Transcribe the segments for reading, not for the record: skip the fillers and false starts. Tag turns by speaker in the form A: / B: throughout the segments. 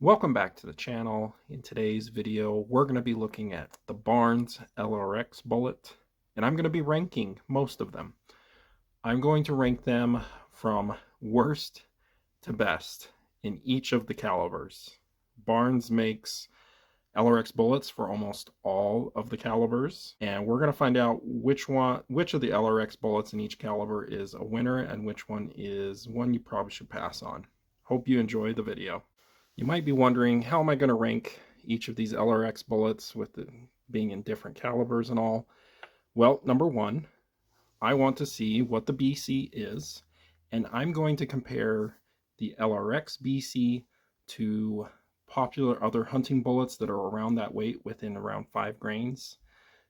A: Welcome back to the channel. In today's video, we're going to be looking at the Barnes LRX bullet, and I'm going to be ranking most of them. I'm going to rank them from worst to best in each of the calibers. Barnes makes LRX bullets for almost all of the calibers, and we're going to find out which of the LRX bullets in each caliber is a winner and which one is one you probably should pass on. Hope you enjoy the video. You might be wondering, how am I going to rank each of these LRX bullets with being in different calibers and all? Well, number one, I want to see what the BC is, and I'm going to compare the LRX BC to popular other hunting bullets that are around that weight, within around 5 grains,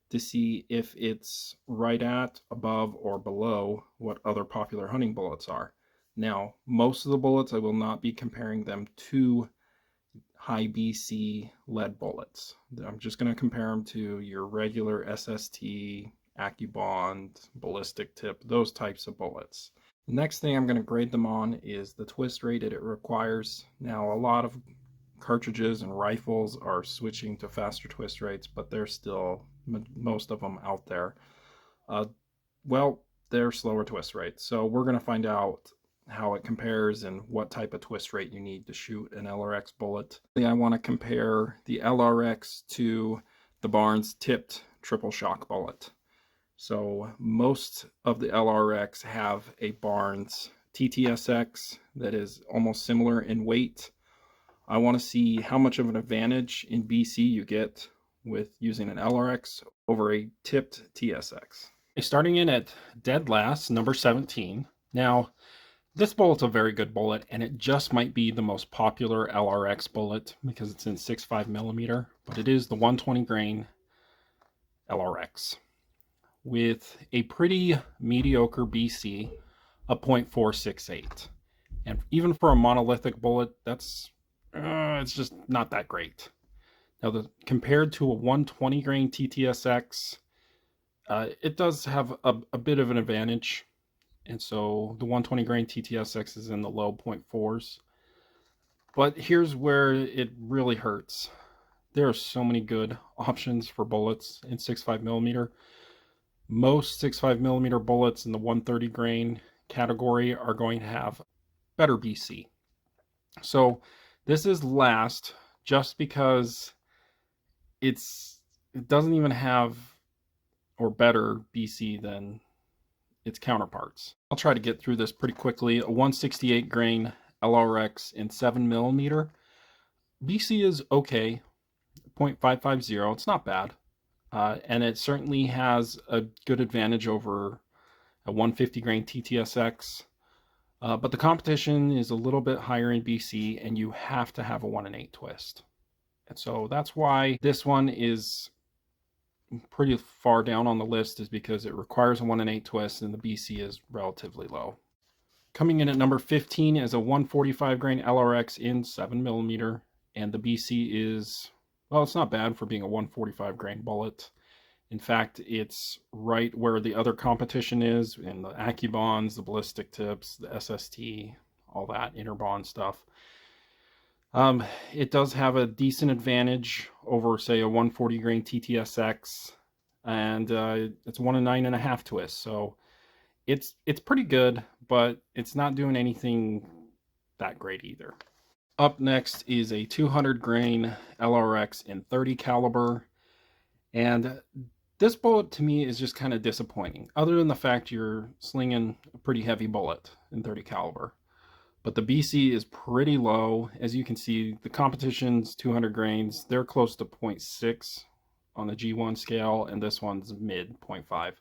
A: to see if it's right at, above, or below what other popular hunting bullets are. Now, most of the bullets, I will not be comparing them to high BC lead bullets. I'm just going to compare them to your regular SST, AccuBond, ballistic tip, those types of bullets. The next thing I'm going to grade them on is the twist rate that it requires. Now, a lot of cartridges and rifles are switching to faster twist rates, but there's still most of them out there. Well, they're slower twist rates. So we're going to find out how it compares and what type of twist rate you need to shoot an LRX bullet. I want to compare the LRX to the Barnes tipped triple shock bullet. So most of the LRX have a Barnes TTSX that is almost similar in weight. I want to see how much of an advantage in BC you get with using an LRX over a tipped TSX. Starting in at dead last, number 17. Now, this bullet's a very good bullet, and it just might be the most popular LRX bullet because it's in 6.5 millimeter, but it is the 120 grain LRX with a pretty mediocre BC of 0.468. And even for a monolithic bullet, that's it's just not that great. Now, compared to a 120 grain TTSX, it does have a bit of an advantage. And so the 120 grain TTSX is in the low 0.4s. But here's where it really hurts. There are so many good options for bullets in 6.5 millimeter. Most 6.5 millimeter bullets in the 130 grain category are going to have better BC. So this is last just because it doesn't even have or better BC than its counterparts. I'll try to get through this pretty quickly. A 168 grain LRX in 7 millimeter. BC is okay, 0.550. It's not bad. And it certainly has a good advantage over a 150 grain TTSX. But the competition is a little bit higher in BC, and you have to have a 1 in 8 twist. And so that's why this one is pretty far down on the list, is because it requires a 1 in 8 twist and the BC is relatively low. Coming in at number 15 is a 145 grain LRX in 7 millimeter, and the BC is, well, it's not bad for being a 145 grain bullet. In fact, it's right where the other competition is in the AccuBonds, the ballistic tips, the SST, all that Interbond stuff. It does have a decent advantage over, say, a 140 grain TTSX, and it's 1 in 9.5 twists. So it's pretty good, but it's not doing anything that great either. Up next is a 200 grain LRX in 30 caliber, and this bullet to me is just kind of disappointing, other than the fact you're slinging a pretty heavy bullet in 30 caliber. But the BC is pretty low. As you can see, the competition's 200 grains. They're close to 0.6 on the G1 scale, and this one's mid 0.5.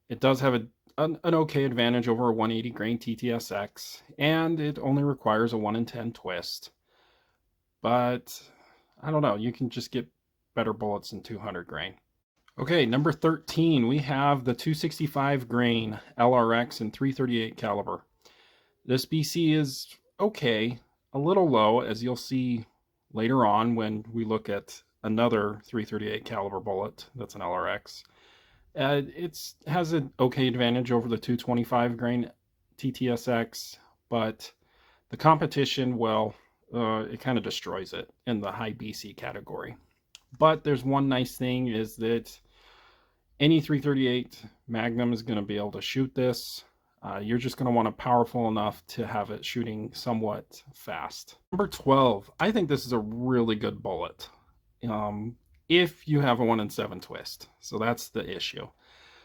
A: It does have an okay advantage over a 180 grain TTSX, and it only requires a 1 in 10 twist. But I don't know, you can just get better bullets than 200 grain. Okay, number 13, we have the 265 grain LRX in 338 caliber. This BC is okay, a little low, as you'll see later on when we look at another 338 caliber bullet that's an LRX. It has an okay advantage over the 225 grain TTSX, but the competition, well, it kind of destroys it in the high BC category. But there's one nice thing is that any 338 Magnum is going to be able to shoot this. You're just going to want it powerful enough to have it shooting somewhat fast. Number 12, I think this is a really good bullet. If you have a 1 in 7 twist. So that's the issue.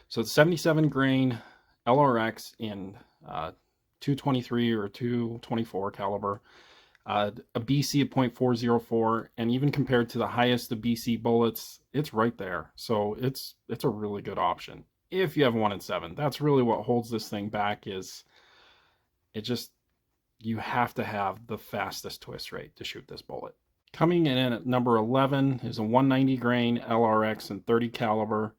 A: So it's 77 grain LRX in 223 or 224 caliber. A BC of 0.404, and even compared to the highest of BC bullets, it's right there. So it's a really good option if you have 1 in 7. That's really what holds this thing back, is you have to have the fastest twist rate to shoot this bullet. Coming in at number 11 is a 190 grain LRX and 30 caliber.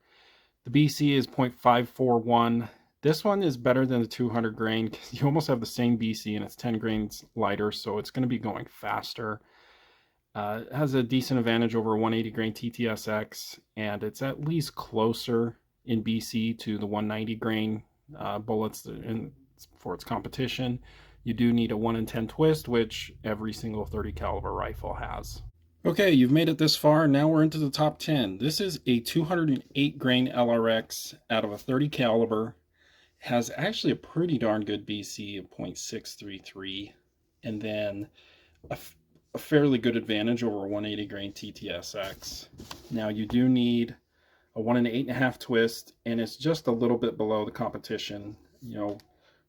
A: The BC is 0.541. This one is better than the 200 grain because you almost have the same BC and it's 10 grains lighter, so it's going to be going faster. It has a decent advantage over 180 grain TTSX, and it's at least closer in BC to the 190 grain bullets for its competition. You do need a 1 in 10 twist, which every single 30 caliber rifle has. Okay, you've made it this far. Now we're into the top 10. This is a 208 grain LRX out of a 30 caliber. Has actually a pretty darn good BC of 0.633, and then a fairly good advantage over 180 grain TTSX. Now you do need a 1 in 8.5 twist, and it's just a little bit below the competition. You know,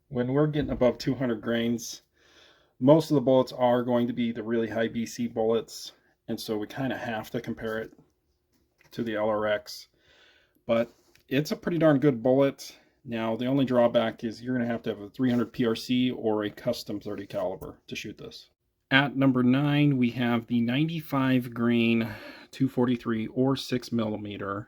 A: when we're getting above 200 grains, most of the bullets are going to be the really high BC bullets, and so we kind of have to compare it to the LRX. But it's a pretty darn good bullet. Now, the only drawback is you're going to have a 300 PRC or a custom 30 caliber to shoot this. At number 9, we have the 95 grain 243 or 6mm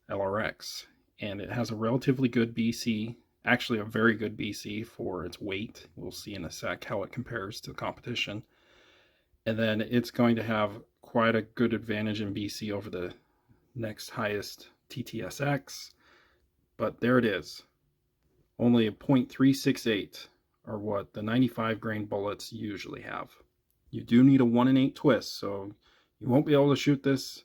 A: LRX, and it has a relatively good BC, actually a very good BC for its weight. We'll see in a sec how it compares to the competition. And then it's going to have quite a good advantage in BC over the next highest TTSX, but there it is. Only a 0.368 are what the 95 grain bullets usually have. You do need a 1 in 8 twist, so you won't be able to shoot this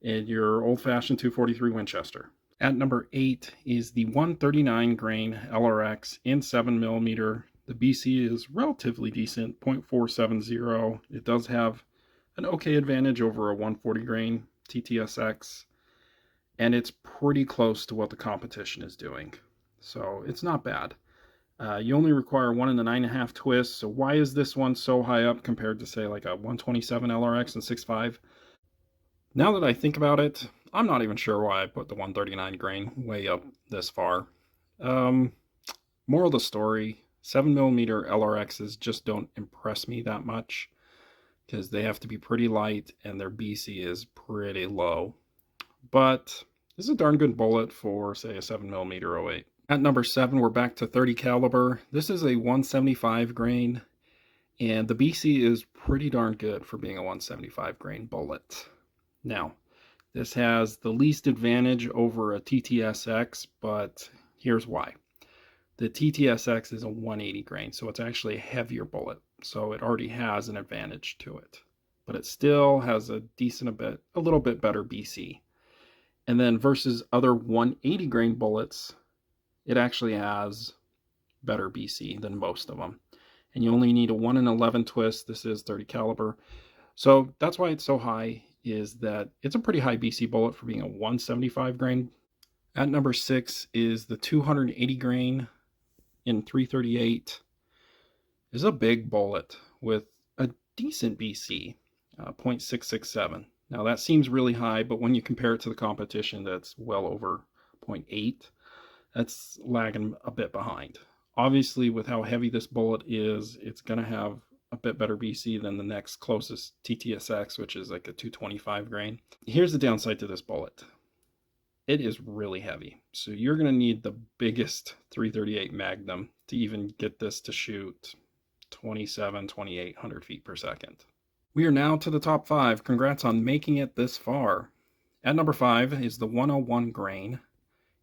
A: in your old-fashioned 243 Winchester. At number 8 is the 139 grain LRX in 7mm. The BC is relatively decent, 0.470. It does have an okay advantage over a 140 grain TTSX, and it's pretty close to what the competition is doing. So it's not bad. You only require 1 in the 9.5 twist. So why is this one so high up compared to, say, like a 127 LRX and 6.5? Now that I think about it, I'm not even sure why I put the 139 grain way up this far. Moral of the story, 7mm LRXs just don't impress me that much because they have to be pretty light and their BC is pretty low. But this is a darn good bullet for, say, a 7mm 08. At number 7, we're back to 30 caliber. This is a 175 grain, and the BC is pretty darn good for being a 175 grain bullet. Now, this has the least advantage over a TTSX, but here's why. The TTSX is a 180 grain, so it's actually a heavier bullet, so it already has an advantage to it. But it still has a little bit better BC. And then versus other 180 grain bullets, it actually has better BC than most of them. And you only need a 1 in 11 twist. This is 30 caliber. So that's why it's so high, is that it's a pretty high BC bullet for being a 175 grain. At number 6 is the 280 grain in 338. This is a big bullet with a decent BC, 0.667. Now that seems really high, but when you compare it to the competition that's well over 0.8, that's lagging a bit behind. Obviously, with how heavy this bullet is, it's going to have a bit better BC than the next closest TTSX, which is like a 225 grain. Here's the downside to this bullet. It is really heavy. So you're going to need the biggest 338 Magnum to even get this to shoot 2,800 feet per second. We are now to the top 5. Congrats on making it this far. At number 5 is the 101 grain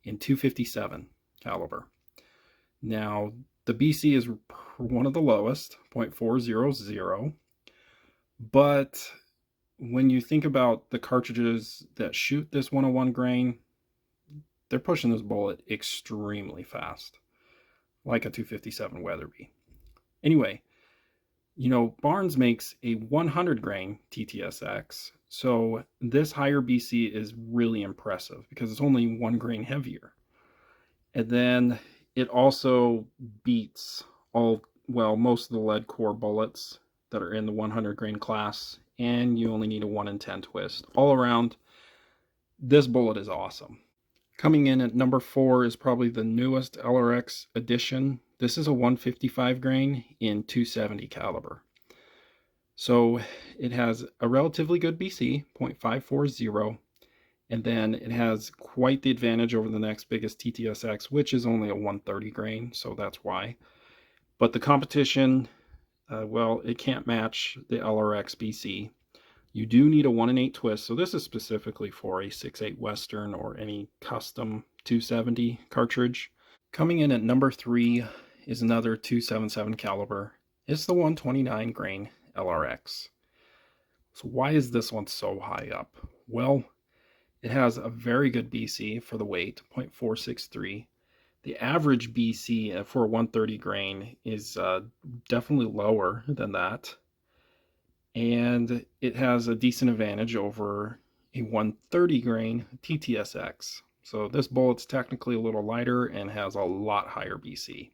A: in 257 caliber. Now, the BC is one of the lowest, 0.400. But when you think about the cartridges that shoot this 101 grain, they're pushing this bullet extremely fast, like a 257 Weatherby. Anyway, you know, Barnes makes a 100 grain TTSX, so this higher BC is really impressive because it's only 1 grain heavier. And then it also beats most of the lead core bullets that are in the 100 grain class, and you only need a 1 in 10 twist. All around, this bullet is awesome. Coming in at number 4 is probably the newest LRX edition. This is a 155 grain in 270 caliber. So it has a relatively good BC, 0.540, and then it has quite the advantage over the next biggest TTSX, which is only a 130 grain, so that's why. But the competition, well, it can't match the LRX BC. You do need a 1 in 8 twist, so this is specifically for a 6.8 Western or any custom 270 cartridge. Coming in at number 3 is another 277 caliber. It's the 129 grain LRX. So why is this one so high up? Well, it has a very good BC for the weight, 0.463. The average BC for a 130 grain is definitely lower than that. And it has a decent advantage over a 130 grain TTSX. So this bullet's technically a little lighter and has a lot higher BC.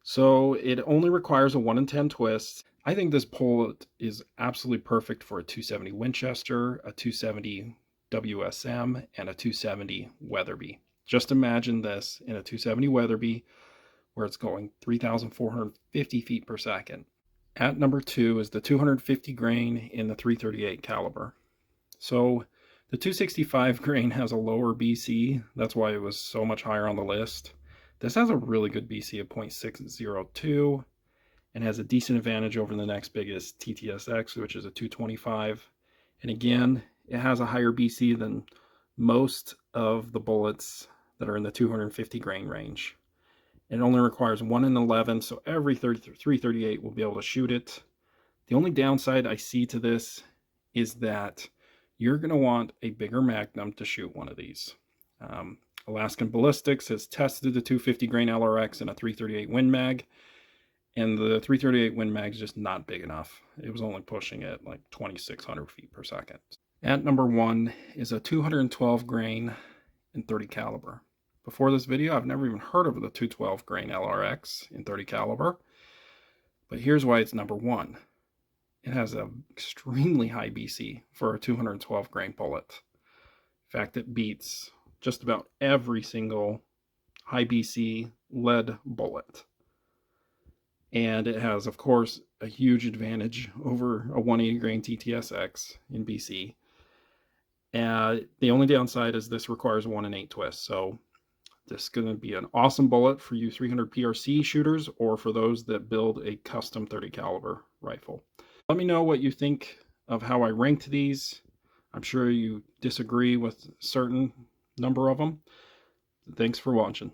A: So it only requires a 1 in 10 twist. I think this bullet is absolutely perfect for a 270 Winchester, a 270 WSM, and a 270 Weatherby. Just imagine this in a 270 Weatherby where it's going 3,450 feet per second. At number 2 is the 250 grain in the 338 caliber. So the 265 grain has a lower BC. That's why it was so much higher on the list. This has a really good BC of 0.602 and has a decent advantage over the next biggest TTSX, which is a 225. And again, it has a higher BC than most of the bullets that are in the 250 grain range. It only requires 1 in 11, so every 338 will be able to shoot it. The only downside I see to this is that you're going to want a bigger magnum to shoot one of these. Alaskan Ballistics has tested the 250 grain LRX in a 338 Win Mag, and the 338 Win Mag is just not big enough. It was only pushing at like 2,600 feet per second. At number 1 is a 212 grain in 30 caliber. Before this video, I've never even heard of the 212 grain LRX in 30 caliber, but here's why it's number 1. It has an extremely high BC for a 212 grain bullet. In fact, it beats just about every single high BC lead bullet. And it has, of course, a huge advantage over a 180 grain TTSX in BC. The only downside is this requires a 1 in 8 twist, so this is going to be an awesome bullet for you 300 PRC shooters or for those that build a custom 30 caliber rifle. Let me know what you think of how I ranked these. I'm sure you disagree with a certain number of them. Thanks for watching.